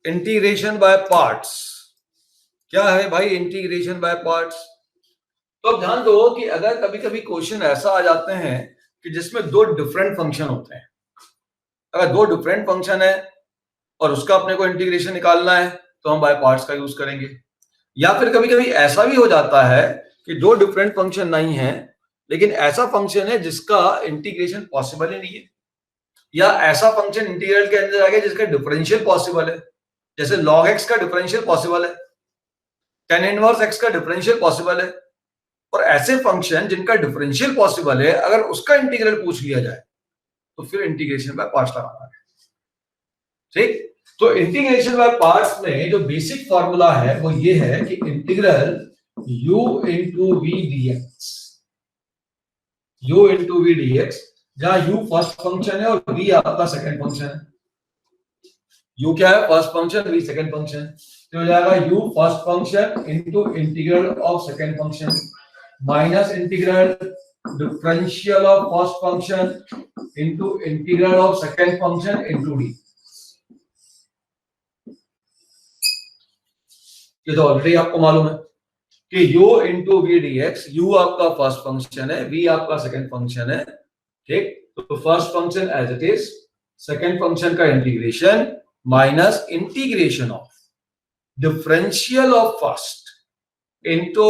Integration by parts. क्या है भाई इंटीग्रेशन बाय पार्ट्स? तो अब ध्यान दो कि अगर कभी कभी क्वेश्चन ऐसा आ जाते हैं कि जिसमें दो डिफरेंट फंक्शन होते हैं, अगर दो डिफरेंट फंक्शन है और उसका अपने को इंटीग्रेशन निकालना है तो हम बाय पार्ट्स का यूज करेंगे। या फिर कभी कभी ऐसा भी हो जाता है कि दो डिफरेंट फंक्शन नहीं है लेकिन ऐसा फंक्शन है जिसका इंटीग्रेशन पॉसिबल ही नहीं है, या ऐसा फंक्शन इंटीग्रल के अंदर आ गया जिसका डिफरेंशियल पॉसिबल है, जैसे log x का डिफरेंशियल पॉसिबल है, tan इनवर्स x का डिफरेंशियल पॉसिबल है। और ऐसे फंक्शन जिनका डिफरेंशियल पॉसिबल है अगर उसका इंटीग्रल पूछ लिया जाए तो फिर इंटीग्रेशन बाय पार्ट्स लगाना है। ठीक, तो इंटीग्रेशन बाय पार्ट्स में जो बेसिक फॉर्मूला है वो ये है कि integral u into v dx, u into v dx, जहां u फर्स्ट फंक्शन है और v आपका सेकंड फंक्शन है। u क्या है? First function, v second function. तो हो जाएगा u first function into integral of second function minus integral differential of first function into integral of second function into d। ये तो ऑलरेडी आपको मालूम है कि u into v dx, u आपका फर्स्ट फंक्शन है, v आपका सेकंड फंक्शन है। ठीक, तो first function as it is, second function का integration minus integration of differential of first into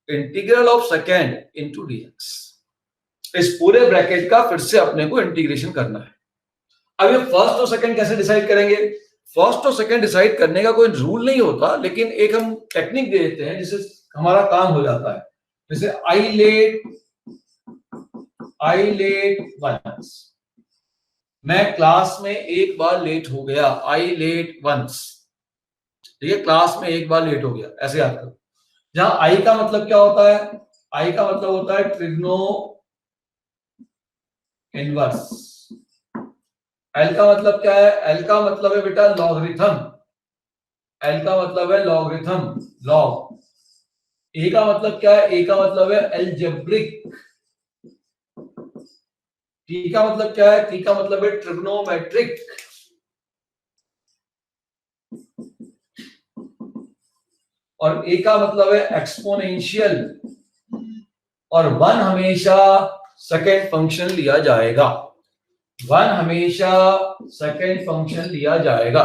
integral of second into dx। इस पूरे ब्रैकेट का फिर से अपने को इंटीग्रेशन करना है। अब ये फर्स्ट और सेकंड कैसे डिसाइड करेंगे? फर्स्ट और सेकंड डिसाइड करने का कोई रूल नहीं होता, लेकिन एक हम टेक्निक दे देते हैं जिससे हमारा काम हो जाता है। जैसे आई लेट वंस, मैं क्लास में एक बार लेट हो गया, आई लेट वंस। ठीक है, क्लास में एक बार लेट हो गया, ऐसे याद करो। जहां आई का मतलब क्या होता है? आई का मतलब होता है ट्रिग्नो इनवर्स। एल का मतलब क्या है? एल का मतलब है बेटा लॉगरिथम। एल का मतलब है लॉगरिथम, लॉग। ए का मतलब क्या है? ए का मतलब है एल्जेब्रिक। टी का मतलब क्या है? टी का मतलब है ट्रिग्नोमेट्रिक। और ए का मतलब है एक्सपोनेंशियल। और वन हमेशा सेकेंड फंक्शन लिया जाएगा, वन हमेशा सेकेंड फंक्शन लिया जाएगा।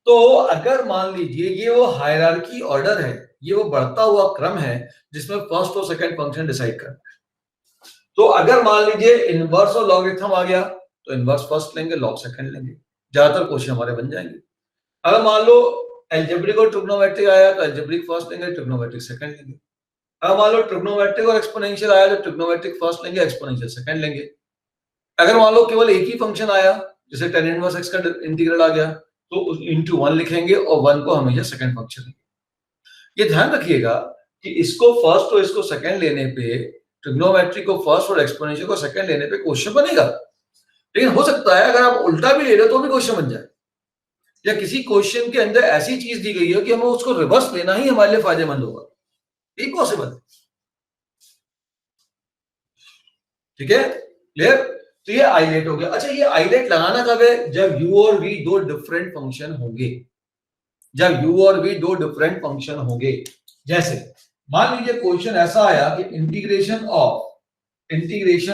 तो अगर मान लीजिए ये वो हायरार्की ऑर्डर है, ये वो बढ़ता हुआ क्रम है जिसमें फर्स्ट और सेकंड फंक्शन डिसाइड करना है। तो अगर मान लीजिए इनवर्स और लॉगरिथम आ गया तो इनवर्स फर्स्ट लेंगे, लॉग सेकंड लेंगे, ज्यादातर क्वेश्चन हमारे बन जाएंगे। अगर मान लो एल्जेब्रिक और ट्रिग्नोमेट्रिक आया तो एल्जेब्रिक फर्स्ट लेंगे, ट्रिग्नोमेट्रिक सेकंड लेंगे। अगर मान लो ट्रिग्नोमेट्रिक और एक्सपोनेंशियल आया तो ट्रिग्नोमेट्रिक फर्स्ट लेंगे, एक्सपोनेंशियल सेकंड लेंगे। अगर मान लो केवल एक ही फंक्शन आया, जैसे tan इनवर्स x का इंटीग्रल आ गया, तो इंटू वन लिखेंगे और वन को हमेशा सेकंड फंक्शन लेंगे। ये ध्यान रखिएगा कि इसको फर्स्ट और इसको सेकंड लेने पे, ट्रिग्नोमेट्री को फर्स्ट और एक्सपोनेंशियल को सेकंड लेने पे क्वेश्चन बनेगा। लेकिन हो सकता है अगर आप उल्टा भी ले रहे हो तो भी क्वेश्चन बन जाए, या किसी क्वेश्चन के अंदर ऐसी चीज दी गई हो कि हमें उसको रिवर्स लेना ही हमारे लिए फायदेमंद होगा, ये पॉसिबल है। ठीक है, क्लियर? तो ये आइलेट हो गया। अच्छा, ये आइलेट लगाना कब है? जब u और v दो डिफरेंट फंक्शन होंगे, जब u और v दो डिफरेंट फंक्शन होंगे। जैसे मान लीजिए क्वेश्चन ऐसा आया कि इंटीग्रेशन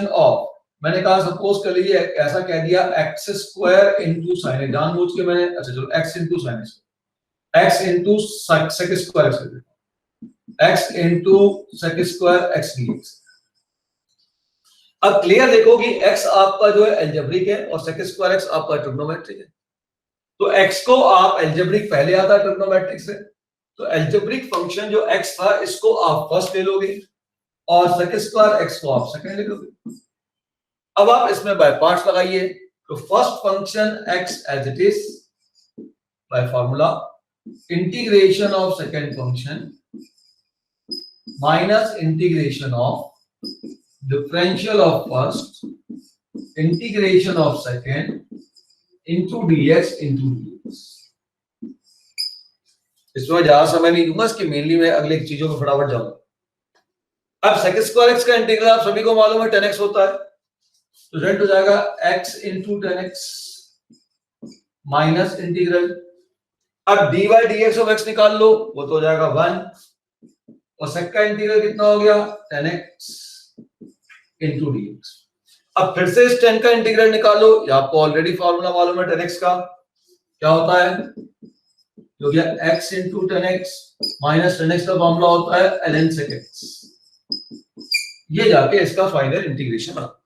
ऑफ, मैंने कहा सपोज कर लीजिए ऐसा कह दिया x स्क्वायर इंटू साइन, जानबूझ के मैंने, अच्छा चलो x into sine, x into sec square, x into sec square x dx। अब क्लियर देखो कि x आपका जो है एल्जेब्रिक है और सेक स्क्वायर x आपका ट्रिग्नोमेट्रिक है। तो x को आप एल्जेब्रिक पहले आता है ट्रिग्नोमेट्रिक से, तो एल्जेब्रिक फंक्शन जो x था इसको आप फर्स्ट ले लोगे और सेक स्क्वायर x को आप सेकंड ले लोगे। अब आप इसमें बाय पार्ट्स लगाइए, तो first function x as it is by formula integration of second function minus integration of differential of first integration of second into dx into dx। इसमें ज्यादा समय नहीं दूंगा, इसकी मेनली मैं अगले चीजों को फटाफट जाऊंगा। अब सेक स्क्वायर x का इंटीग्रल आप सभी को मालूम है 10x होता है, तो रेट हो जाएगा x into 10x minus integral, अब d by d x of x निकाल लो, वो तो हो जाएगा 1, और सेक का इंटीग्रल कितना हो गया 10x इंटू डी एक्स। अब फिर से इस 10 का इंटीग्रल निकालो, ये आपको ऑलरेडी फॉर्मूला मालूम है 10x का, क्या होता है, जो गया x into 10x minus 10x का फॉर्मूला होता है ln sec x, ये जाके इसका फाइनल इंटीग्रेशन आता है।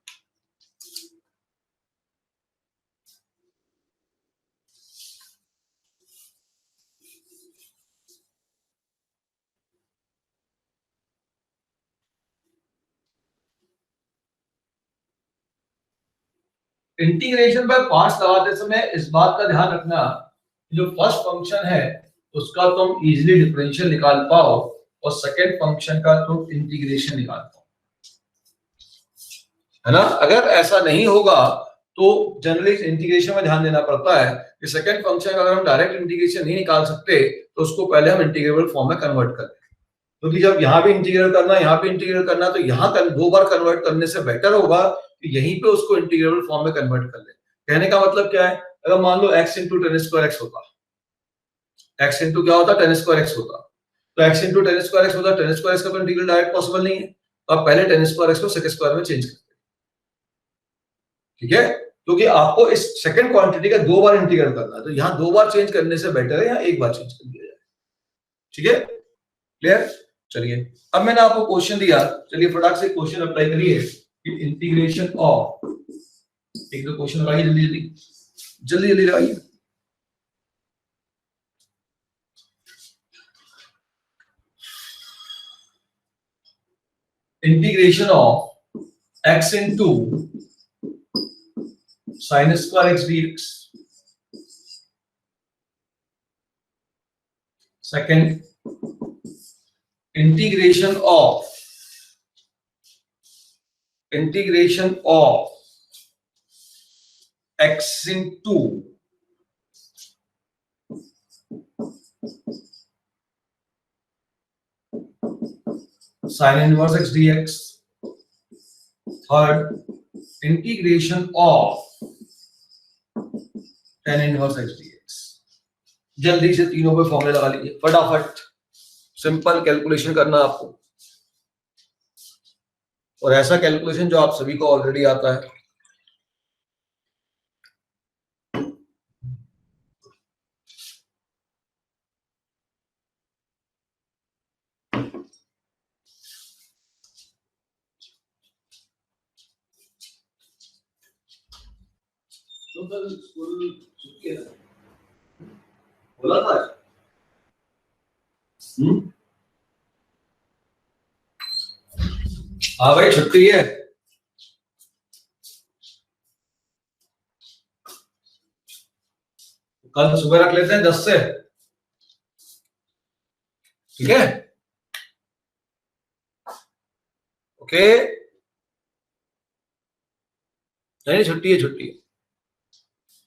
इंटीग्रेशन बाय पार्ट्स लगाते समय इस बात का ध्यान रखना, जो फर्स्ट फंक्शन है उसका तुम इजीली डिफरेंशियल निकाल पाओ और सेकंड फंक्शन का तुम इंटीग्रेशन निकाल पाओ, है ना। अगर ऐसा नहीं होगा तो जनरली इंटीग्रेशन में ध्यान देना पड़ता है कि सेकंड फंक्शन का अगर हम डायरेक्ट इंटीग्रेशन नहीं निकाल सकते तो उसको पहले हम इंटीग्रेबल फॉर्म में कन्वर्ट कर दें, क्योंकि जब यहाँ भी इंटीग्रेट करना, यहाँ पे इंटीग्रेट करना, तो यहाँ दो बार कन्वर्ट करने से बेटर होगा कि यहीं पे उसको इंटीग्रेबल फॉर्म में कन्वर्ट कर ले। कहने का मतलब क्या है, अगर मान लो x into ten square x होता, x इंटू क्या होता, टेन स्क्वायर एक्स होता, तो x into ten square x होता, टेन स्क्वायर एक्स का तो इंटीग्रल डायरेक्ट पॉसिबल नहीं है, तो आप पहले टेन स्क्वायर एक्स को सेक स्क्वायर में चेंज करते हैं, ठीक है, क्योंकि आपको इस सेकंड क्वांटिटी का दो बार इंटीग्रेट करना है, तो यहाँ दो बार चेंज करने से बेटर है यहाँ एक बार चेंज कर दिया जाए, ठीक है, क्लियर। चलिए अब मैंने आपको क्वेश्चन दिया, चलिए फटाक से क्वेश्चन अप्लाई करिए कि इंटीग्रेशन ऑफ, एक दो क्वेश्चन लगाइए जल्दी जल्दी जल्दी जल्दी लगाइए। Integration of x into sin square x dx, second integration of x into sin inverse x dx, third integration of tan inverse x dx। जल्दी से तीनों पे फॉर्मूले लगा लीजिए फटाफट, सिंपल कैलकुलेशन करना आपको, और ऐसा कैलकुलेशन जो आप सभी को ऑलरेडी आता है। तो कल स्कूल छुट्टी है, बोला था। हाँ भाई छुट्टी है, कल सुबह रख लेते हैं 10 से, ठीक है, ओके। नहीं छुट्टी है, छुट्टी है,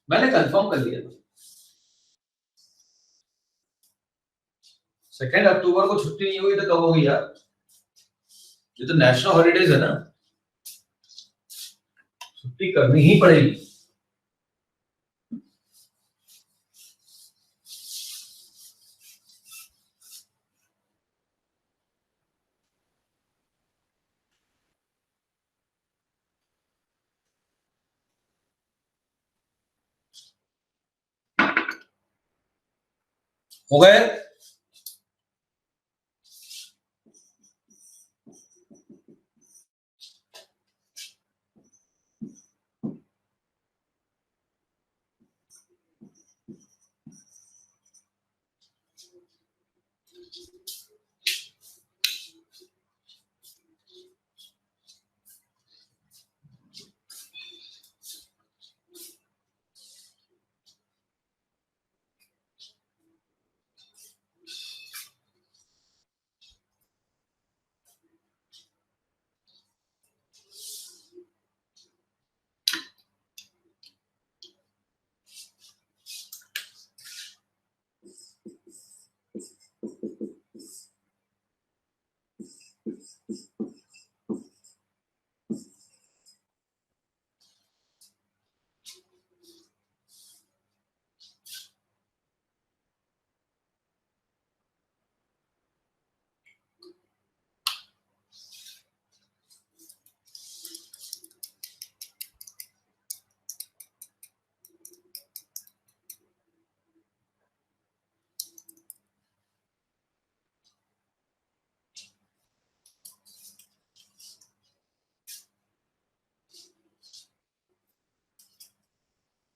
मैंने कंफर्म कर लिया था। 2 अक्टूबर को छुट्टी नहीं हुई तो कब होगी यार, ये तो नेशनल हॉलीडेज है ना, छुट्टी करनी ही पड़ेगी। हो गए,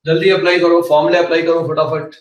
जल्दी अप्लाई करो, फॉर्मूले अप्लाई करो फटाफट।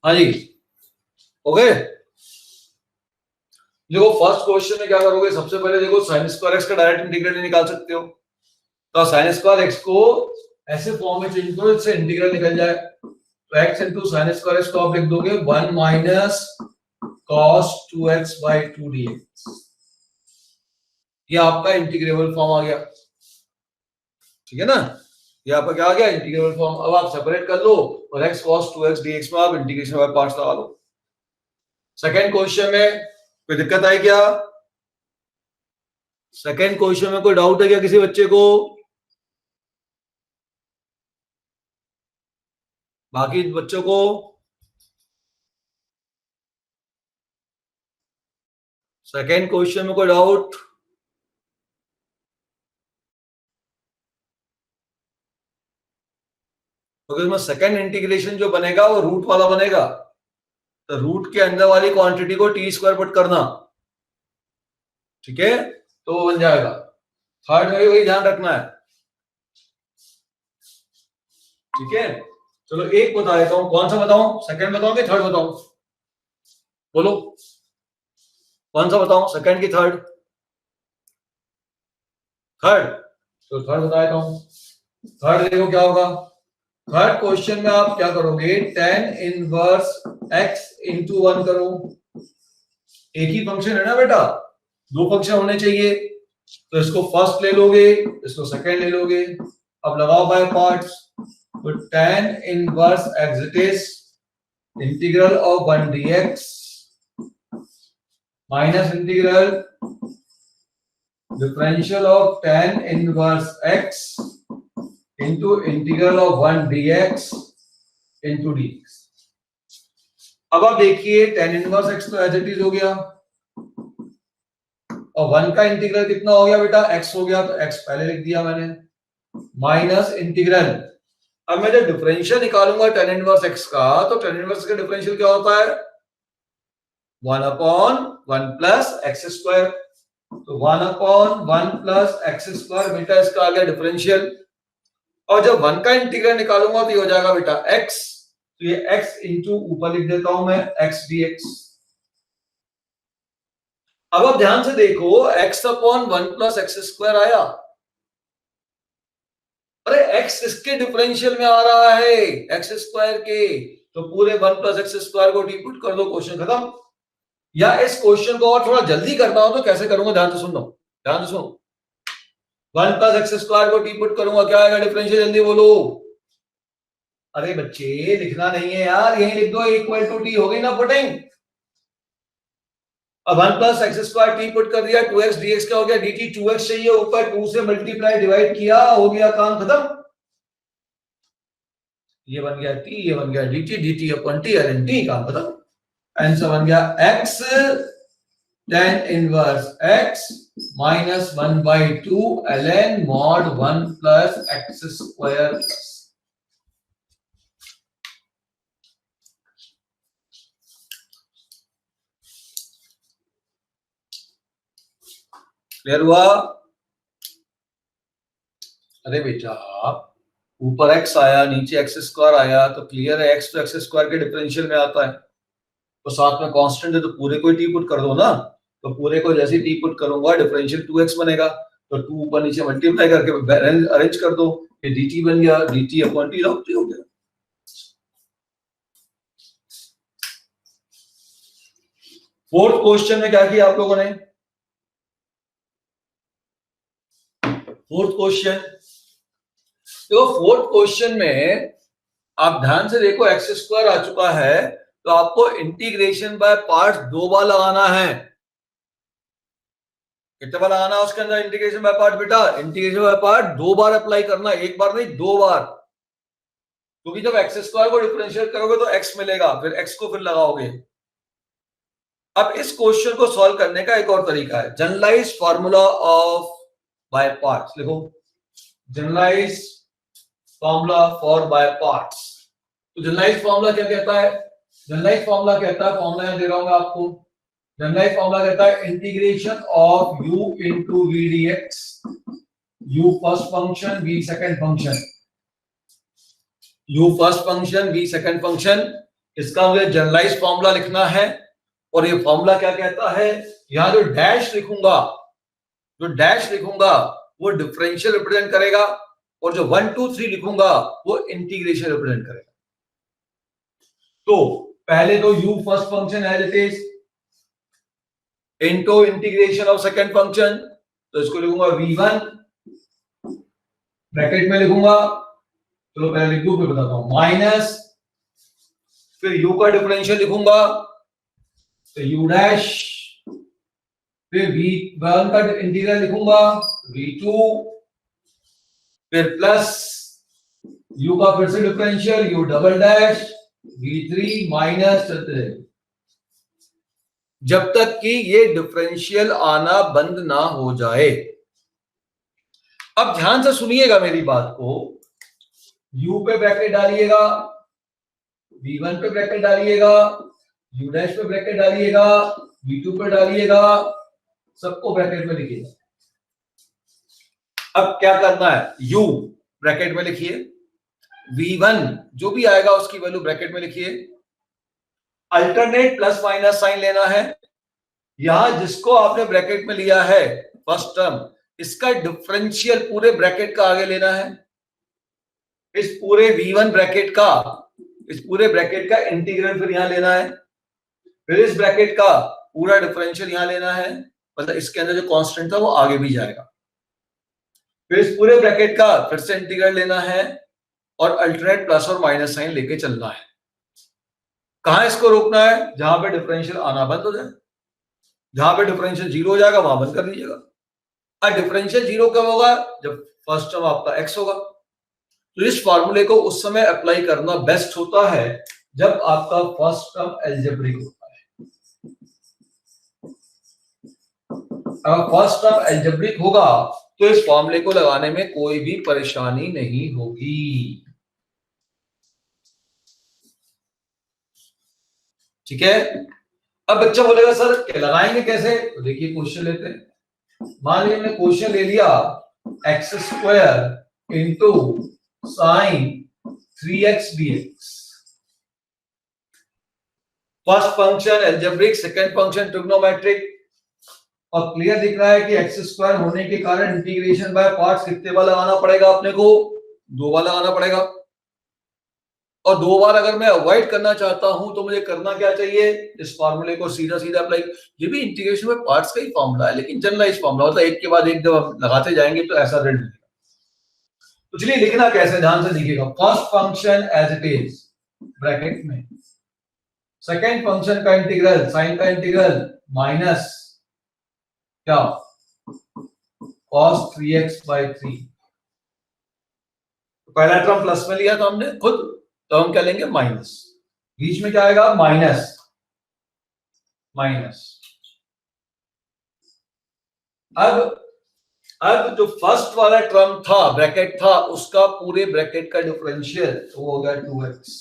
हाँ जी, ओके। देखो फर्स्ट क्वेश्चन में क्या करोगे, सबसे पहले देखो साइन स्क्वायर एक्स का डायरेक्ट इंटीग्रल निकाल सकते हो, तो साइन स्क्वायर एक्स को ऐसे फॉर्म में चेंज करो इससे इंटीग्रल निकल जाए। तो x into sine square x को आप लिख दोगे 1 minus cos 2x by 2 dx। ये आपका इंटीग्रेबल फॉर्म आ गया, ठीक है ना, ये आपका क्या आ गया, इंटीग्रेबल फॉर्म। अब आप सेपरेट कर लो और x cos 2x dx में आप इंटीग्रेशन बाय पार्ट्स लगा लो। सेकंड क्वेश्चन में कोई दिक्कत आई क्या? सेकंड क्वेश्चन में कोई डाउट है क्या किसी बच्चे को? बाकी बच्चों को? सेकंड क्वेश्चन में कोई डाउट? क्योंकि उसमें सेकंड इंटीग्रेशन जो बनेगा वो रूट वाला बनेगा, तो रूट के अंदर वाली क्वांटिटी को टी स्क्वायर पुट करना, ठीक है, तो वो बन जाएगा। थर्ड में भी वही ध्यान रखना है, ठीक है। चलो एक बता देता हूं, कौन सा बताऊं, सेकंड बताऊं कि थर्ड बताऊं? बोलो कौन सा बताऊं, सेकंड की थर्ड? थर्ड, तो थर्ड बता देता हूं। थर्ड देखो क्या होगा, थर्ड क्वेश्चन में आप क्या करोगे, tan इनवर्स x इंटू 1 करो। एक ही फंक्शन है ना बेटा, दो फंक्शन होने चाहिए, तो इसको फर्स्ट ले लोगे, इसको सेकंड ले लोगे। अब लगाओ बाय पार्ट्स, तो tan inverse x it is integral of 1 dx minus integral differential of tan inverse x into integral of 1 dx into dx। अब आप देखिए tan इनवर्स x तो एज इट इज हो गया, और 1 का इंटीग्रल कितना हो गया बेटा, x हो गया, तो x पहले लिख दिया मैंने, माइनस इंटीग्रल। अब मैं जब डिफरेंशियल निकालूंगा tan इनवर्स x का, तो tan इनवर्स का डिफरेंशियल क्या होता है, 1 अपॉन 1 प्लस एक्स स्क्वायर। तो 1 अपॉन 1 प्लस एक्स स्क्वायर बेटा इसका आ गया डिफरेंशियल। और जब 1 का इंटीग्रल निकालूंगा तो ये हो जाएगा बेटा x, तो ये x इंटू ऊपर लिख देता हूं मैं x dx। अब आप ध्यान से देखो, x upon 1 plus x square आया, अरे x इसके डिफरेंशियल में आ रहा है एक्स स्क्वायर के, तो पूरे 1 प्लस एक्स स्क्वायर को डी पुट कर दो, क्वेश्चन खत्म। या इस क्वेश्चन को और थोड़ा जल्दी करना हो तो कैसे करूंगा, ध्यान से सुन लो, ध्यान से सुनो। 1 प्लस एक्स स्क्वायर को डी पुट करूंगा, क्या आएगा डिफरेंशियल, जल्दी बोलो। अरे बच्चे लिखना नहीं है यार, यही लिख दो, इक्वल टू टी हो गई ना पुटिंग। अब 1 plus x square T put कर दिया, 2x dx क्या हो गया, dt 2x चाहिए ऊपर, 2 से मल्टीप्लाई डिवाइड किया, हो गया काम खत्म। ये बन गया t, ये बन गया dt, dt upon t ln t, काम खत्म। आंसर बन गया x tan inverse x minus 1/2 ln mod 1 plus x square. Clear हुआ? अरे बेटा ऊपर x आया, नीचे x स्क्वायर आया, तो क्लियर है x तो x स्क्वायर के डिफरेंशियल में आता है, तो साथ में कांस्टेंट है तो पूरे को टी पुट कर दो ना, तो पूरे को जैसे टी पुट करूंगा डिफरेंशियल 2x बनेगा, तो 2 ऊपर नीचे मल्टीप्लाई करके अरेंज कर दो, ये dt बन गया, dt अपॉन t हो गया। फोर्थ क्वेश्चन में क्या किया आप लोगों ने? फोर्थ क्वेश्चन, तो फोर्थ क्वेश्चन में आप ध्यान से देखो, एक्स स्क्वायर आ चुका है, तो आपको इंटीग्रेशन बाय पार्ट्स 2 बार लगाना है। कितने बार लगाना है उसके अंदर इंटीग्रेशन बाय पार्ट? बेटा integration by part 2 bar apply करना, एक बार नहीं 2 बार, क्योंकि जब एक्स स्क्वायर को डिफरेंशिएट करोगे तो एक्स मिलेगा, फिर एक्स को फिर लगाओगे। अब इस क्वेश्चन को सॉल्व करने का एक और तरीका है, generalised formula of by parts लिखो, generalised formula for by parts. तो जनरलाइज्ड फार्मूला क्या कहता है? जनरलाइज्ड फार्मूला कहता है, फार्मूला यहां दे रहा हूं मैं आपको, जनरलाइज्ड फार्मूला कहता है integration of u into v dx, u first function v second function, u first function v second function, इसका मुझे जनरलाइज्ड फार्मूला लिखना है। और ये फार्मूला क्या कहता है? यहां जो डैश लिखूंगा, वो डिफरेंशियल रिप्रेजेंट करेगा, और जो 1 2 3 लिखूंगा वो इंटीग्रेशन रिप्रेजेंट करेगा। तो पहले तो u first function as it is into integration of second function, तो इसको लिखूंगा v1 ब्रैकेट में लिखूंगा, चलो पहले लिख दूं फिर बताता हूं, माइनस फिर u का डिफरेंशियल लिखूंगा तो u डैश, फिर v1 का इंटीग्रल लिखूंगा v2, फिर प्लस u का फिर से differential u double dash v3 minus, चलते रहेंगे जब तक कि ये डिफरेंशियल आना बंद ना हो जाए। अब ध्यान से सुनिएगा मेरी बात को, u पे ब्रैकेट डालिएगा, v1 पे ब्रैकेट डालिएगा, u डैश पे ब्रैकेट डालिएगा, v2 पे डालिएगा, सबको ब्रैकेट में लिखिएगा। अब क्या करना है, u ब्रैकेट में लिखिए, v1 जो भी आएगा उसकी वैल्यू ब्रैकेट में लिखिए, अल्टरनेट प्लस माइनस साइन लेना है। यहां जिसको आपने ब्रैकेट में लिया है फर्स्ट टर्म, इसका डिफरेंशियल पूरे ब्रैकेट का आगे लेना है, इस पूरे v1 ब्रैकेट का, इस पूरे ब्रैकेट का इंटीग्रल फिर यहां लेना है, फिर इस ब्रैकेट का पूरा डिफरेंशियल यहां लेना है, मतलब इसके अंदर जो कांस्टेंट था वो आगे भी जाएगा, फिर इस पूरे ब्रैकेट का फिर से इंटीग्रल लेना है, और अल्टरनेट प्लस और माइनस साइन लेके चलना है। कहां इसको रोकना है? जहां पे डिफरेंशियल आना बंद हो जाए, जहां पे डिफरेंशियल 0 हो जाएगा वहां बंद कर दीजिएगा। और डिफरेंशियल 0 कब होगा? जब फर्स्ट टर्म आपका x होगा। तो इस फॉर्मूले को उस समय अप्लाई करना बेस्ट होता है जब आपका फर्स्ट टर्म अलजेब्रिक होता है। अगर फर्स्ट टर्म अलजेब्रिक होगा तो इस फॉर्मूले को लगाने में कोई भी परेशानी नहीं होगी, ठीक है। अब बच्चा बोलेगा सर क्या लगाएंगे कैसे? तो देखिए क्वेश्चन लेते हैं। मान लीजिए हमने क्वेश्चन ले लिया x square into sine 3x dx, first function algebraic, second function trigonometric, और क्लियर दिख रहा है कि एक्स स्क्वायर होने के कारण इंटीग्रेशन बाय पार्ट्स कितने बार लगाना पड़ेगा अपने को? 2 बार लगाना पड़ेगा। और 2 बार अगर मैं अवॉइड करना चाहता हूं तो मुझे करना क्या चाहिए? इस फार्मूले को सीधा सीधा अप्लाई, ये भी इंटीग्रेशन में पार्ट्स का ही फार्मूला है लेकिन जनरलाइज फार्मूला होता है, एक के बाद एक जब हम लगाते जाएंगे तो ऐसा रिजल्ट मिलेगा। तो चलिए लिखना कैसे, ध्यान से देखिएगा। First function as it is bracket में, सेकंड फंक्शन का इंटीग्रल, साइन का इंटीग्रल माइनस क्या cos 3x/3, पहला टर्म प्लस में लिया था हमने खुद, तो हम क्या लेंगे माइनस, बीच में क्या आएगा माइनस माइनस। अब जो फर्स्ट वाला टर्म था ब्रैकेट था उसका पूरे ब्रैकेट का डिफरेंशियल तो हो गया 2x।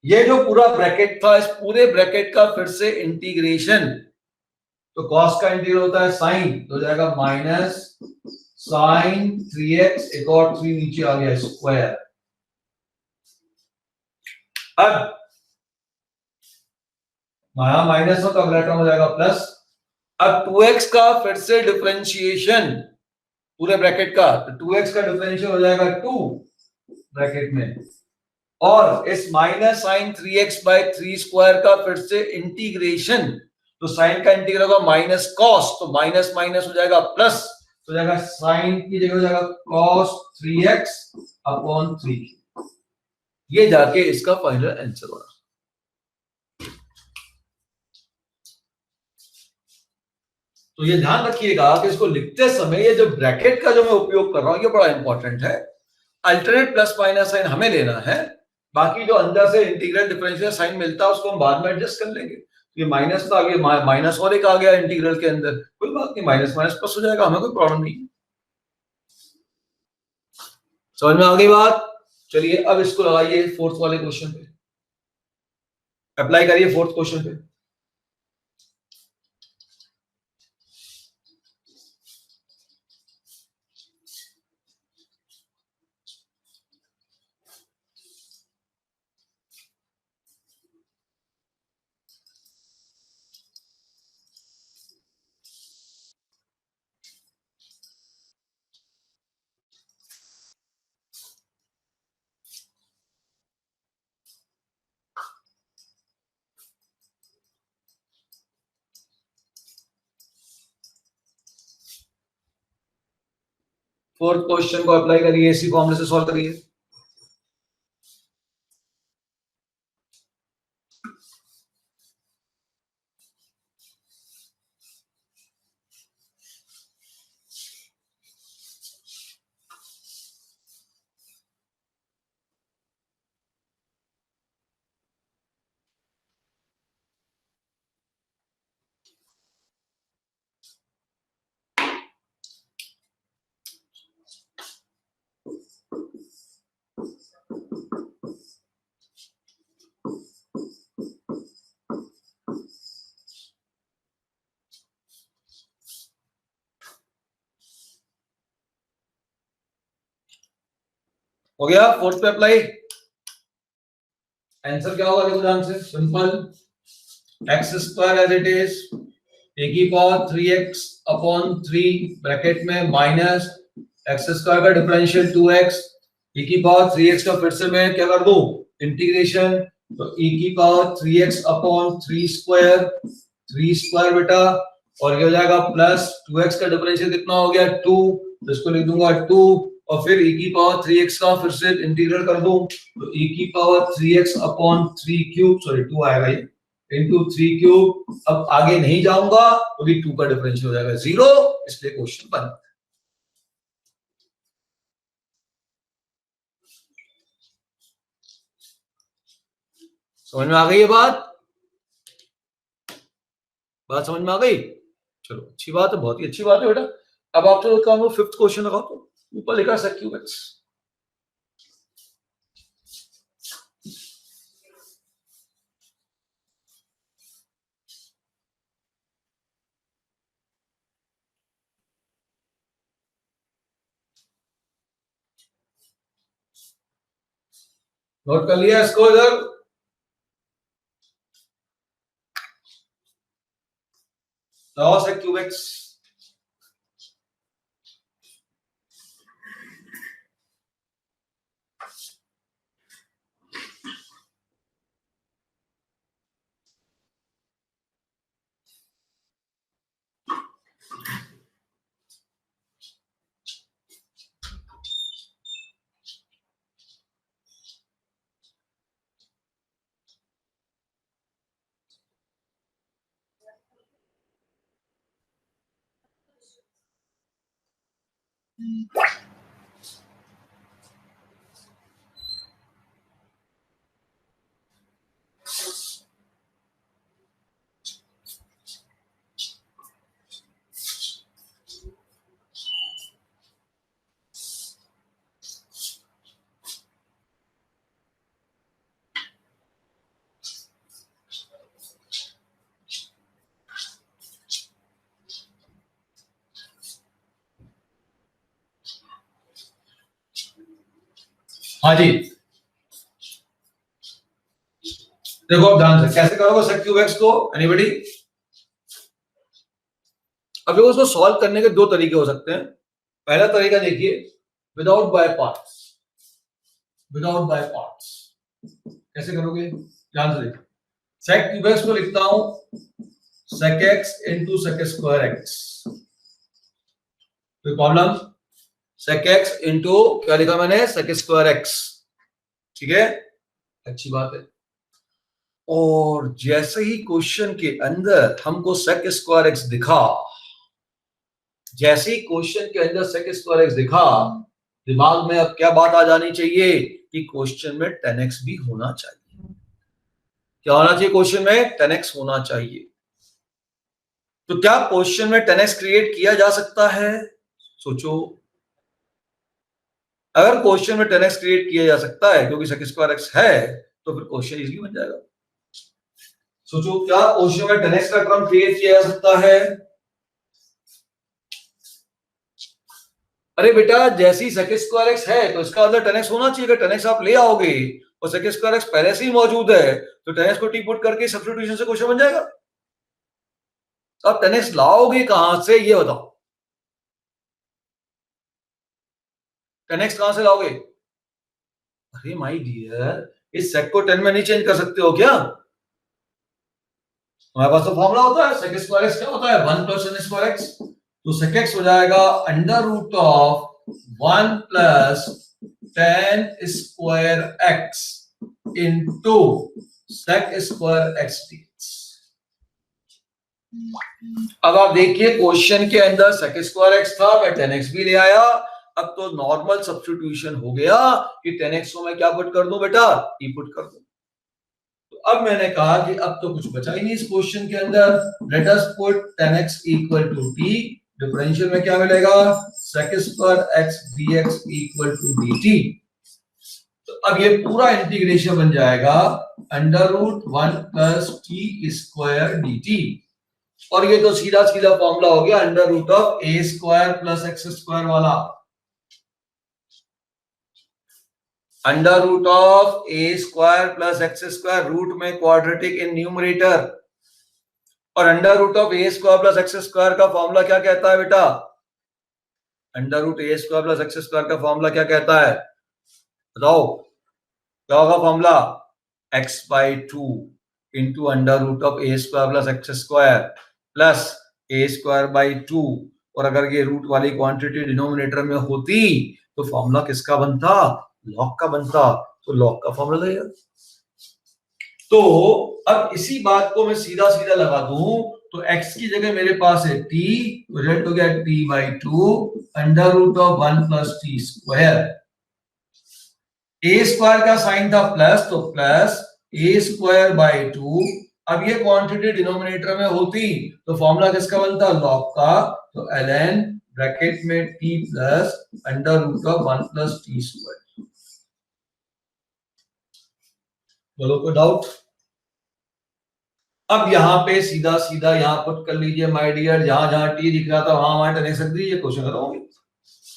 ये जो पूरा ब्रैकेट था इस पूरे ब्रैकेट का फिर से इंटीग्रेशन तो कॉस का इंटीग्रल होता है साइन, तो हो जाएगा माइनस साइन 3x, एक और 3 नीचे आ गया स्क्वायर। अब माइनस हो तो अगला टर्म हो जाएगा प्लस। अब 2x का फिर से डिफरेंशिएशन पूरे ब्रैकेट का, तो 2x का डिफरेंशियल हो जाएगा 2 ब्रैकेट में, और इस minus sign 3x bye 3 square का फिर से इंटीग्रेशन, तो साइन का इंटीग्रल होगा माइनस कॉस, तो माइनस माइनस हो जाएगा प्लस, तो हो जाएगा साइन की जगह हो जाएगा कॉस 3x अपॉन 3। ये जाके इसका फाइनल आंसर होगा। तो ये ध्यान रखिएगा कि इसको लिखते समय ये जो ब्रैकेट का जो मैं उपयोग कर रहा हूं ये बड़ा इंपॉर्टेंट है। अल्टरनेट प्लस माइनस साइन हमें लेना है, बाकी जो अंदर से इंटीग्रल डिफरेंशियल साइन मिलता है उसको हम बाद में एडजस्ट कर लेंगे। ये माइनस तो आ गया, माइनस और एक आ गया इंटीग्रल के अंदर, कोई बात नहीं, माइनस माइनस प्लस हो जाएगा, हमें कोई प्रॉब्लम नहीं। समझ में आ गई बात? चलिए अब इसको लगाइए फोर्थ वाले क्वेश्चन पे, अप्लाई करिए फोर्थ क्वेश्चन पे। फोर्थ क्वेश्चन को अप्लाई करिए, इसी फॉर्मूले से सॉल्व करिए। हो गया फोर्थ पे अप्लाई। आंसर क्या होगा देखो ध्यान से, simple, x square as it is, a की पावर 3x अपॉन 3 ब्रैकेट में माइनस एक्स स्क्वायर का डिफरेंशियल 2x, e की पावर 3x का फिर से मैं क्या कर दूं इंटीग्रेशन, तो e की power 3x upon 3 square, 3 square बेटा, और ये हो जाएगा प्लस 2x का डिफरेंशियल कितना हो गया 2, तो इसको लिख दूंगा 2, और फिर e की पावर 3x का फिर से इंटीग्रल कर दूं, तो e की power 3x upon 3 cube, sorry 2 आएगा ये, इंटू 3 क्यूब। अब आगे नहीं जाऊंगा क्योंकि 2 का डिफरेंशियल हो जाएगा 0, इसलिए क्वेश्चन बंद। समझ में आ गई ये बात? बात समझ में आ गई? चलो अच्छी बात है, बहुत ही अच्छी बात है बेटा। अब आप तो काम फिफ्थ क्वेश्चन लगाओ, तो ऊपर लिखा है क्यूबिक्स। नोट कर लिया इसको इधर। लगाओ क्यूबिक्स। हाँ जी, देखो अब ध्यान से कैसे करोगे sec क्यूब x को, एनीबॉडी? अब देखो उसको सॉल्व करने के दो तरीके हो सकते हैं। पहला तरीका देखिए, without by parts. Without by parts कैसे करोगे, ध्यान से देखिए। sec क्यूब x को लिखता हूं sec x into sec square x। कोई प्रॉब्लम? sec x into क्या लिखा मैंने, sec स्क्वायर x। ठीक है, अच्छी बात है। और जैसे ही क्वेश्चन के अंदर हमको sec स्क्वायर x दिखा, जैसे ही क्वेश्चन के अंदर sec स्क्वायर x दिखा, दिमाग में अब क्या बात आ जानी चाहिए कि क्वेश्चन में 10x भी होना चाहिए। क्या होना चाहिए क्वेश्चन में? 10x होना चाहिए। तो क्या क्वेश्चन में 10x क्रिएट किया जा सकता है? सोचो। अगर क्वेश्चन में 10x क्रिएट किया जा सकता है क्योंकि sec स्क्वायर x है, तो फिर क्वेश्चन इजीली बन जाएगा। सोचो, क्या क्वेश्चन में 10x का टर्म क्रिएट किया जा सकता है? अरे बेटा, जैसी sec स्क्वायर x है तो इसका मतलब 10x होना चाहिए। अगर 10x आप ले आओगे और sec स्क्वायर x पहले से ही मौजूद है, तो 10x को टी पुट करके सब्स्टिट्यूशन से क्वेश्चन बन जाएगा। तो आप 10x लाओगे कहां से, ये बताओ। 10x कहां से लाओगे? अरे माय डियर, इस sec को 10 में नहीं चेंज कर सकते हो क्या? हमारे पास तो फॉर्मूला होता है, sec स्क्वायर x क्या होता है, 1 प्लस n स्क्वायर x। तो sec x हो जाएगा under root of 1 plus 10 square x into sec square x dx। अब आप देखिए, क्वेश्चन के अंदर sec स्क्वायर x था, मैं 10x भी ले आया। अब तो नॉर्मल सब्स्टिट्यूशन हो गया कि 10x को मैं क्या पुट कर दूं बेटा, e पुट कर दूं। तो अब मैंने कहा कि अब तो कुछ बचा ही नहीं इस क्वेश्चन के अंदर। Let us put 10x equal to t। Differential में क्या मिलेगा, sec square x dx equal to dt। तो अब ये पूरा इंटीग्रेशन बन जाएगा under root 1 plus T square dt। और ये तो सीधा सीधा फॉर्मूला हो गया under root of a square plus x square वाला। Under root of a square plus x square, root में क्वाड्रेटिक इन न्यूमरेटर। और under root of a square plus x square का फॉर्मूला क्या कहता है बेटा? Under root a square plus x square का formula क्या कहता है, बताओ क्या होगा formula? x by 2 into under root of a square plus x square plus a square by 2। और अगर ये रूट वाली क्वांटिटी डिनोमिनेटर में होती तो फॉर्मूला किसका बनता, लॉग का बनता। तो लॉग का फॉर्मूला है। तो अब इसी बात को मैं सीधा सीधा लगा दूं तो x की जगह मेरे पास है t, तो रिजल्ट हो गया t by 2 under root of 1 plus T square. a square का साइन था प्लस, तो प्लस a स्क्वायर बाई 2। अब ये क्वांटिटी डिनोमिनेटर में होती तो फॉर्मूला किसका बनता, लॉग का। तो ln ब्रैकेट में t plus under root of 1 plus T square. बोलो कोई डाउट? अब यहां पे सीधा सीधा यहां पुट कर लीजिए माय डियर, जहां जहां टी दिख रहा था वहां वहां टेन रख दीजिए, क्वेश्चन खत्म हो गया।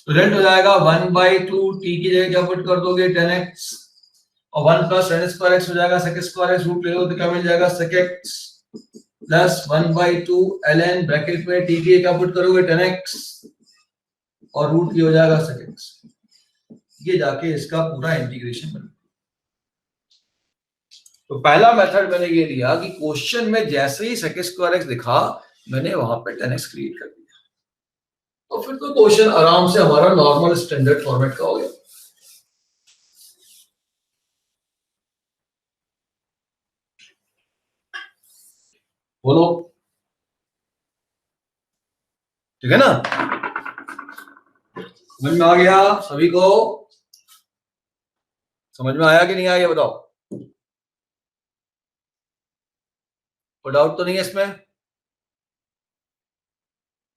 तो रिजल्ट हो जाएगा 1/2 टी की जगह क्या पुट कर दोगे 10x, और 1 प्लस n स्क्वायर x हो जाएगा sec स्क्वायर x, रूट ले लो तो क्या मिल जाएगा sec x plus 1/2 ln bracket में t की क्या पुट करोगे 10x और रूट की हो जाएगा sec x। ये जाके इसका पूरा इंटीग्रेशन बन। तो पहला मेथड मैंने ये लिया कि क्वेश्चन में जैसे ही sec स्क्वायर x दिखा, मैंने वहां पे 10x क्रिएट कर दिया। तो फिर तो क्वेश्चन आराम से हमारा नॉर्मल स्टैंडर्ड फॉर्मेट का हो गया। बोलो, ठीक है ना? समझ में आ गया सभी को? समझ में आया कि नहीं आया ये बताओ? कोई डाउट तो नहीं है इसमें?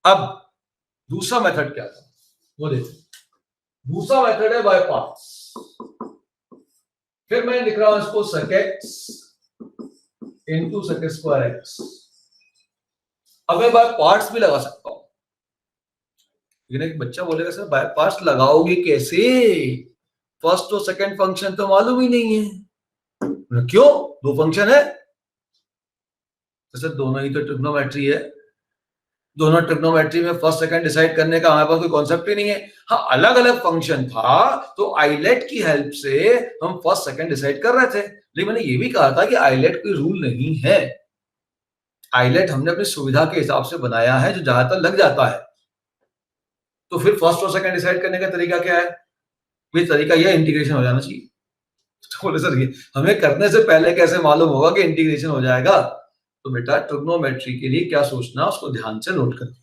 अब दूसरा मेथड क्या था वो देखो। दूसरा मेथड है बाय पार्ट्स। फिर मैं लिख रहा हूं इसको sec x into sec square x। अब मैं बाय पार्ट्स भी लगा सकता हूं, लेकिन एक बच्चा बोलेगा सर बाय पार्ट्स लगाओगे कैसे? फर्स्ट और सेकंड फंक्शन तो मालूम ही नहीं है। क्यों? दो फंक्शन है, जैसे दोनों ही तो ट्रिग्नोमेट्री है, दोनों ट्रिग्नोमेट्री में फर्स्ट सेकंड डिसाइड करने का हमारे पास कोई कॉन्सेप्ट ही नहीं है। हाँ, अलग अलग फंक्शन था तो आइलेट की हेल्प से हम फर्स्ट सेकंड डिसाइड कर रहे थे, लेकिन मैंने ये भी कहा था कि आइलेट कोई रूल नहीं है। आइलेट हमने अपनी सुविधा के हिसाब से बनाया है, जो ज्यादातर लग जाता है। तो फिर फर्स्ट और सेकंड डिसाइड करने का तरीका क्या है? ये तरीका यह इंटीग्रेशन हो जाना चाहिए। तो बोले सर, ये हमें करने से पहले कैसे मालूम होगा कि इंटीग्रेशन हो जाएगा? तो बेटा, ट्रिग्नोमेट्री के लिए क्या सोचना उसको ध्यान से नोट कर।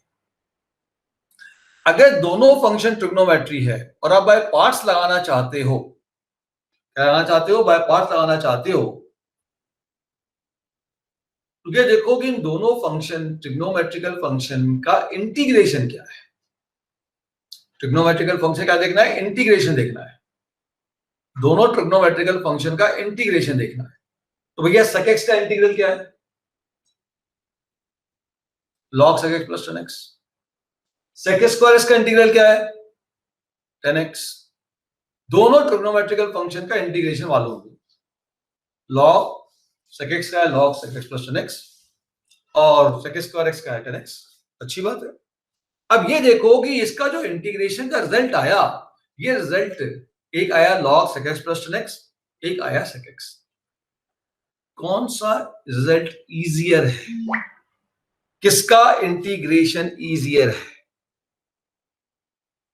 अगर दोनों फंक्शन ट्रिग्नोमेट्री है और आप बाय पार्ट्स लगाना चाहते हो, क्या लगाना चाहते हो? बाय पार्ट्स लगाना चाहते हो, तो ये देखो कि इन दोनों फंक्शन, ट्रिग्नोमेट्रिकल फंक्शन का इंटीग्रेशन क्या है। ट्रिग्नोमेट्रिकल फंक्शन क्या देखना है? इंटीग्रेशन देखना है। दोनों ट्रिग्नोमेट्रिकल फंक्शन का इंटीग्रेशन देखना है। तो भैया sec x का इंटीग्रल क्या है? log sec x plus 10x। sec square का इंटीग्रल क्या है? 10x। दोनों ट्रिग्नोमेट्रिकल फंक्शन का इंटीग्रेशन मालूम होगा। log sec x का है log sec x plus 10x और sec स्क्वायर का है 10x। अच्छी बात है। अब ये देखो कि इसका जो इंटीग्रेशन का रिजल्ट आया, ये रिजल्ट एक आया log sec x plus 10x, एक आया sec x। कौन सा रिजल्ट इजियर है? किसका इंटीग्रेशन इजियर है?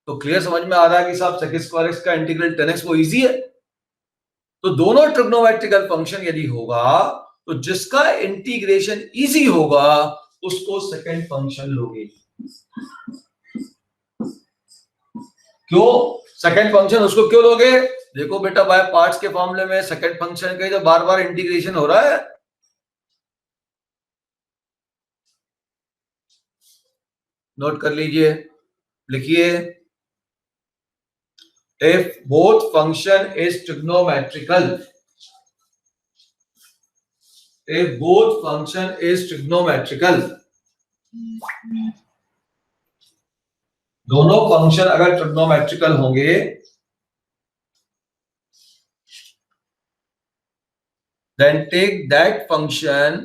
तो क्लियर समझ में आ रहा है कि साहब sec स्क्वायर x का इंटीग्रल 10x वो इजी है। तो दोनों ट्रिग्नोमेट्रिकल फंक्शन यदि होगा तो जिसका इंटीग्रेशन इजी होगा उसको सेकंड फंक्शन लोगे। क्यों सेकंड फंक्शन उसको क्यों लोगे? देखो बेटा, बाय पार्ट्स के मामले में सेकंड फंक्शन का तो बार बार इंटीग्रेशन हो रहा है। नोट कर लीजिए, लिखिए, if both function is trigonometrical, if both function is trigonometrical, दोनों फंक्शन अगर ट्रिग्नोमेट्रिकल होंगे then take that function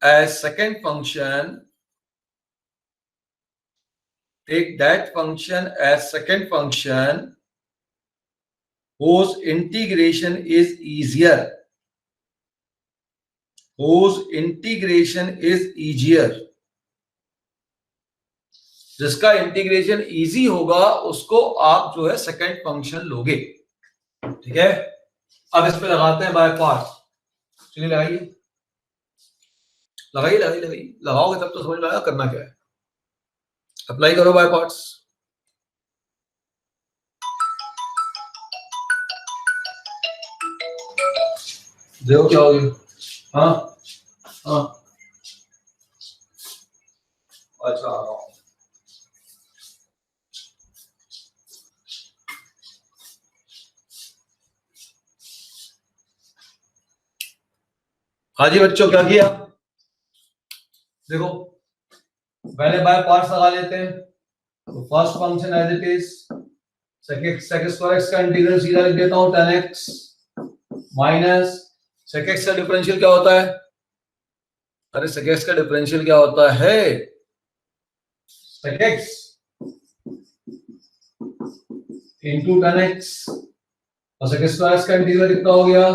as second function, take that function as second function whose integration is easier, whose integration is easier, जिसका integration easy होगा उसको आप जो है second function लोगे। ठीक है, अब इस पे लगाते हैं बाय पार्ट्स। चलिए लगाइए, लगाइए लगाइए लगाइए, लगाओगे तब तो समझ में आएगा करना क्या है। अप्लाई करो बाय पार्ट्स। देखो क्या हो गया। हाँ हाँ, अच्छा हाँ जी बच्चों, क्या किया? देखो पहले बाय पार्ट्स लगा लेते हैं। तो first function as it is sec square x का इंटीग्रल सीधा लिख देता हूं 10x माइनस sec x का डिफरेंशियल क्या होता है? अरे sec x का डिफरेंशियल क्या होता है? sec x इंटू 10x और sec स्क्वायर का इंटीग्रल कितना हो गया?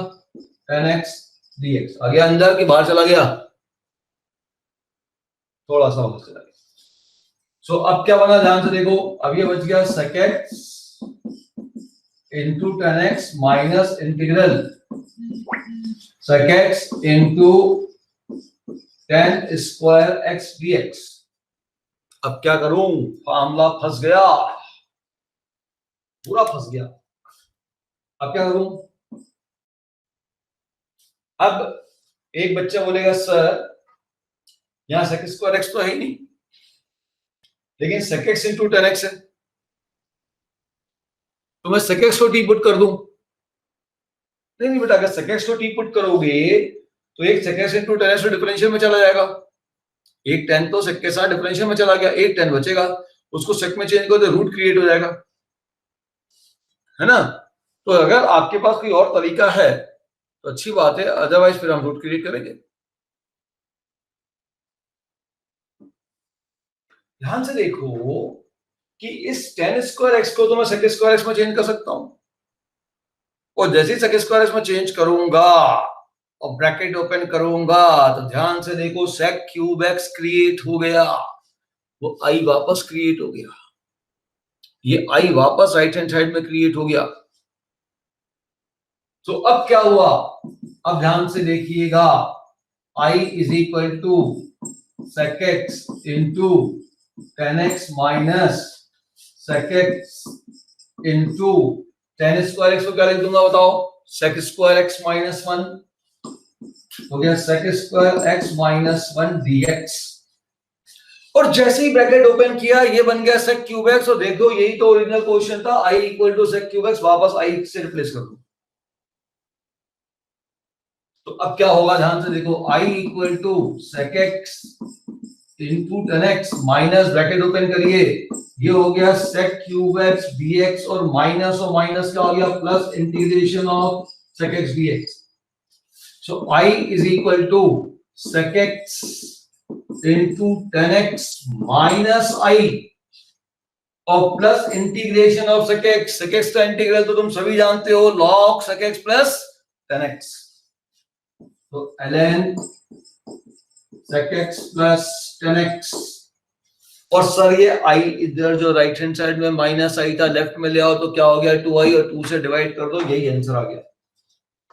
10x dx। आ गया अंदर कि बाहर चला गया? थोड़ा सा बाहर चला गया। सो अब क्या बना, ध्यान से देखो। अब ये बच गया sec x into 10x minus integral sec x into 10 square x dx। अब क्या करूं? मामला फंस गया, पूरा फंस गया। अब क्या करूं? अब एक बच्चा बोलेगा सर यहां sec स्क्वायर x तो है ही नहीं, लेकिन sec x इंटू 10x है, तो मैं sec x को टी पुट कर दूं? नहीं बेटा, अगर sec x को टी पुट करोगे तो एक sec x into 10x differential में चला जाएगा। एक 10 तो सेक के साथ डिफरेंशियल में चला गया, एक 10 बचेगा, उसको सेक में चेंज करो तो रूट क्रिएट हो जाएगा, है ना। तो अगर आपके पास कोई और तरीका है तो अच्छी बात है, अदरवाइज फिर हम रूट क्रिएट करेंगे। ध्यान से देखो कि इस 10 स्क्वायर एक्स को तो मैं सेक स्क्वायर एक्स में चेंज कर सकता हूं, और जैसे ही सेक स्क्वायर एक्स में चेंज करूंगा और ब्रैकेट ओपन करूंगा तो ध्यान से देखो सेक क्यूब एक्स क्रिएट हो गया, वो आई वापस क्रिएट हो गया, ये आई वापस राइट हैंड साइड में क्रिएट हो गया। तो अब क्या हुआ, अब ध्यान से देखिएगा, I is equal to sec x into 10x minus sec x into 10 square x को क्या लिख दूंगा बताओ, सेक स्क्वायर एक्स माइनस 1 हो गया, sec square x minus 1 dx। और जैसे ही ब्रैकेट ओपन किया ये बन गया सेक क्यूब एक्स, और देखो यही तो ओरिजिनल क्वेश्चन था, I equal to sec cube x, वापस आई से रिप्लेस कर दो। तो अब क्या होगा, ध्यान से देखो, I equal to sec x into 10x minus bracket open करिए, ये हो गया सेक क्यूब एक्स dx, और माइनस क्या हो गया, plus integration of sec x dx। So i is equal to sec x into 10x minus I और plus integration of sec x. Sec x का इंटीग्रल तो तुम सभी जानते हो, log सेक एक्स प्लस 10x। तो ln सेक एक्स प्लस 10x, और sir ये i इधर जो राइट हैंड साइड में माइनस आई था लेफ्ट में ले आओ तो क्या हो गया 2i, और 2 से डिवाइड कर दो, यही आंसर आ गया।